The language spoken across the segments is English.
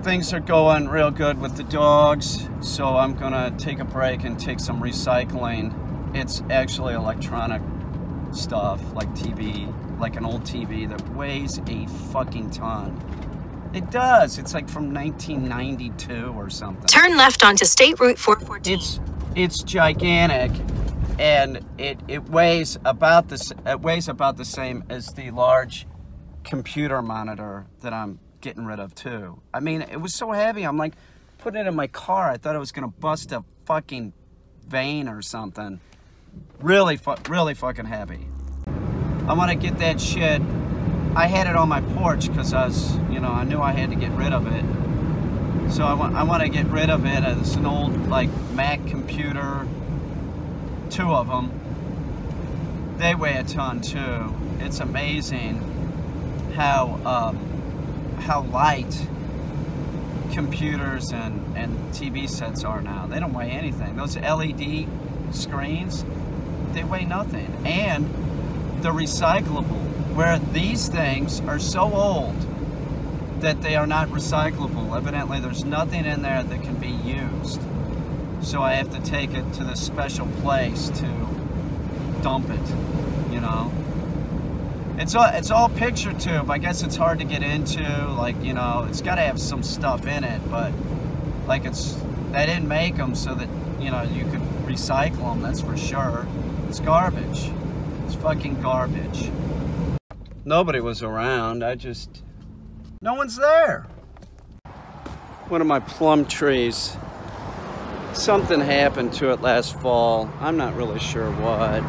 things are going real good with the dogs, so I'm gonna take a break and take some recycling. It's actually electronic stuff, like TV, like an old TV that weighs a fucking ton. It does. It's like from 1992 or something. Turn left onto State Route 414. It's gigantic, and it weighs about the same as the large computer monitor that I'm getting rid of too. I mean, it was so heavy. I'm like putting it in my car. I thought it was gonna bust a fucking vein or something. Really fucking heavy. I want to get that shit. I had it on my porch because I knew I had to get rid of it. So I want to get rid of it. It's an old like Mac computer, 2 of them. They weigh a ton too. It's amazing how light computers and TV sets are now. They don't weigh anything. Those LED screens, they weigh nothing. And they're recyclable, where these things are so old that they are not recyclable. Evidently, there's nothing in there that can be used. So I have to take it to this special place to dump it, you know. It's all picture tube. I guess it's hard to get into, like, you know, it's got to have some stuff in it, but like they didn't make them so that, you know, you could recycle them, that's for sure. It's garbage. It's fucking garbage. Nobody was around. No one's there. One of my plum trees, something happened to it last fall. I'm not really sure what.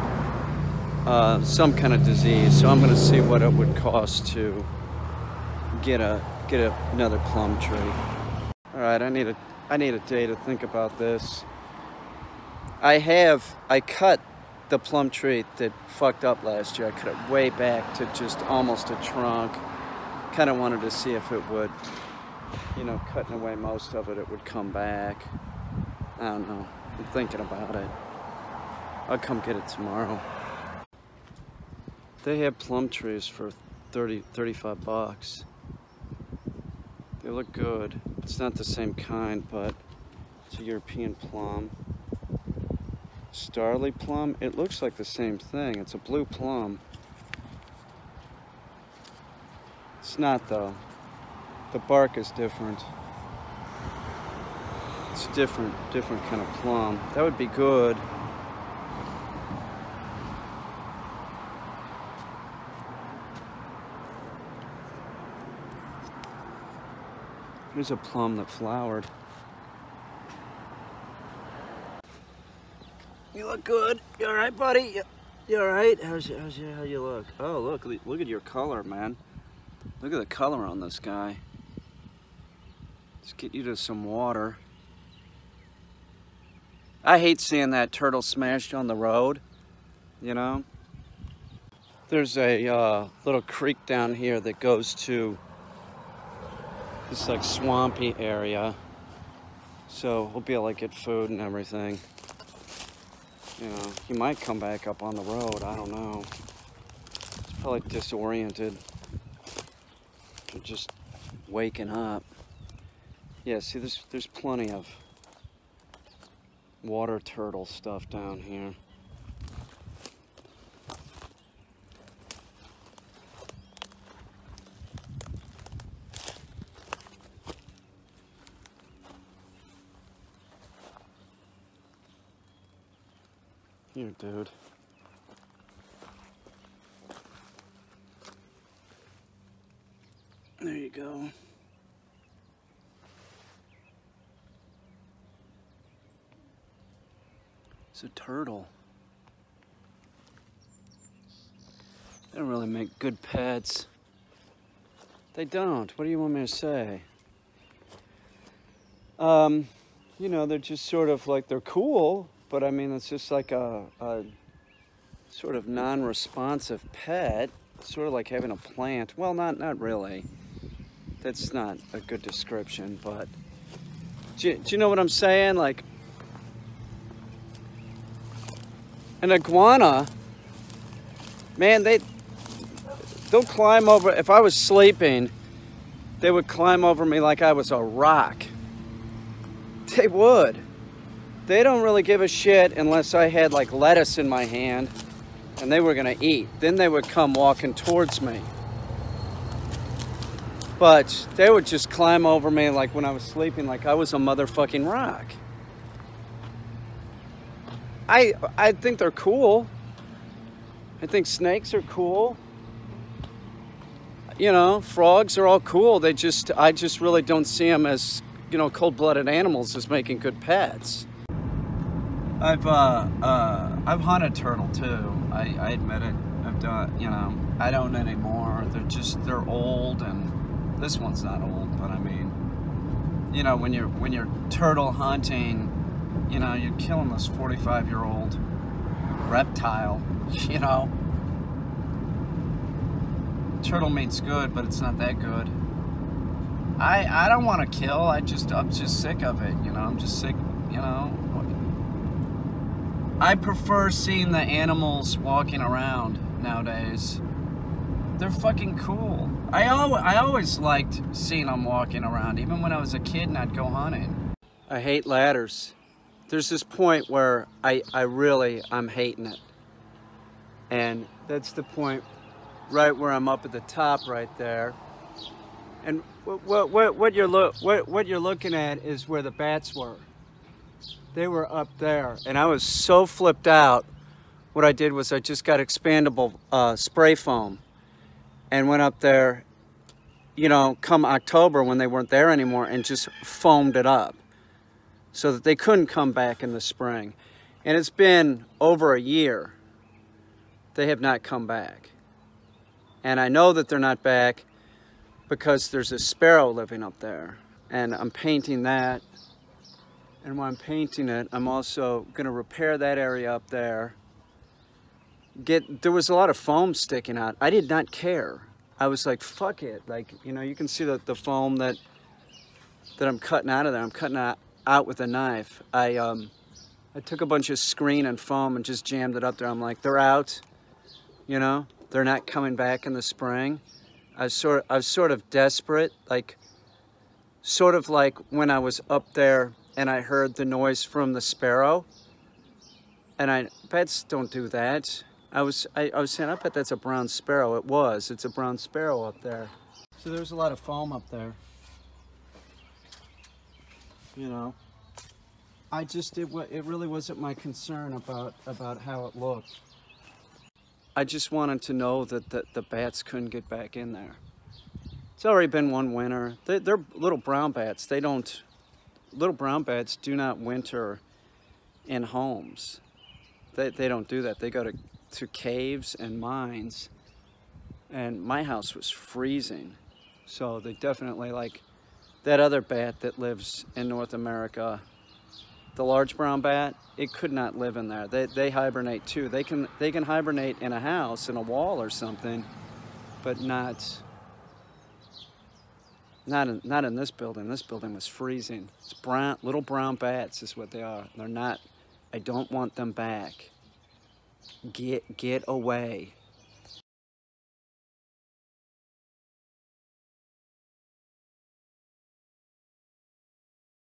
Some kind of disease. So I'm going to see what it would cost to get another plum tree. All right, I need a day to think about this. I cut the plum tree that fucked up last year. I cut it way back to just almost a trunk. Kind of wanted to see if it would, you know, cutting away most of it, it would come back. I don't know. I'm thinking about it. I'll come get it tomorrow. They have plum trees for 35 bucks. They look good. It's not the same kind, but it's a European plum. Starly plum, it looks like the same thing. It's a blue plum. It's not though. The bark is different. It's different kind of plum. That would be good. Here's a plum that flowered. You look good. You all right, buddy? You all right? How you look? Oh, look at your color, man. Look at the color on this guy. Let's get you to some water. I hate seeing that turtle smashed on the road, you know? There's a little creek down here that goes to this like swampy area. So we'll be able to get food and everything. You know, he might come back up on the road, I don't know. He's probably disoriented. Or just waking up. Yeah, see, there's plenty of water turtle stuff down here. Here, dude. There you go. It's a turtle. They don't really make good pets. They don't. What do you want me to say? You know, they're just sort of like, they're cool, but I mean, it's just like a sort of non-responsive pet. Sort of like having a plant. Well, not really. That's not a good description, but do you know what I'm saying? Like, an iguana, man, they'll climb over. If I was sleeping they would climb over me like I was a rock. They would. They don't really give a shit unless I had like lettuce in my hand and they were gonna eat. Then they would come walking towards me. But they would just climb over me like when I was sleeping like I was a motherfucking rock. I think they're cool. I think snakes are cool. You know, frogs are all cool. I just really don't see them as, you know, cold-blooded animals as making good pets. I've hunted turtle too. I admit it. I've done, you know, I don't anymore. They're old, and this one's not old, but I mean, you know, when you're turtle hunting, you know, you're killing this 45-year-old reptile, you know. Turtle meat's good, but it's not that good. I don't want to kill. I'm just sick of it, you know. I'm just sick, you know. I prefer seeing the animals walking around nowadays. They're fucking cool. I always liked seeing them walking around, even when I was a kid and I'd go hunting. I hate ladders. There's this point where I'm hating it. And that's the point right where I'm up at the top right there. And what you're looking at is where the bats were. They were up there, and I was so flipped out. What I did was I just got expandable spray foam and went up there, you know, come October when they weren't there anymore, and just foamed it up so that they couldn't come back in the spring. And it's been over a year. They have not come back. And I know that they're not back because there's a sparrow living up there, and I'm painting that. And when I'm painting it, I'm also going to repair that area up there. There was a lot of foam sticking out. I did not care. I was like, fuck it. Like, you know, you can see the foam that I'm cutting out of there. I'm cutting out with a knife. I took a bunch of screen and foam and just jammed it up there. I'm like, they're out. You know, they're not coming back in the spring. I was sort of desperate, like, sort of like when I was up there and I heard the noise from the sparrow. And bats don't do that. I was saying, I bet that's a brown sparrow. It's a brown sparrow up there. So there's a lot of foam up there. You know, it really wasn't my concern about how it looked. I just wanted to know that the bats couldn't get back in there. It's already been one winter. They're little brown bats. Little brown bats do not winter in homes. They don't do that. They go to caves and mines. And my house was freezing. So they definitely, like that other bat that lives in North America, the large brown bat, it could not live in there. They hibernate too. They can hibernate in a house, in a wall or something, but not in this building. This building was freezing. It's brown, little brown bats is what they are. They're not, I don't want them back. Get away.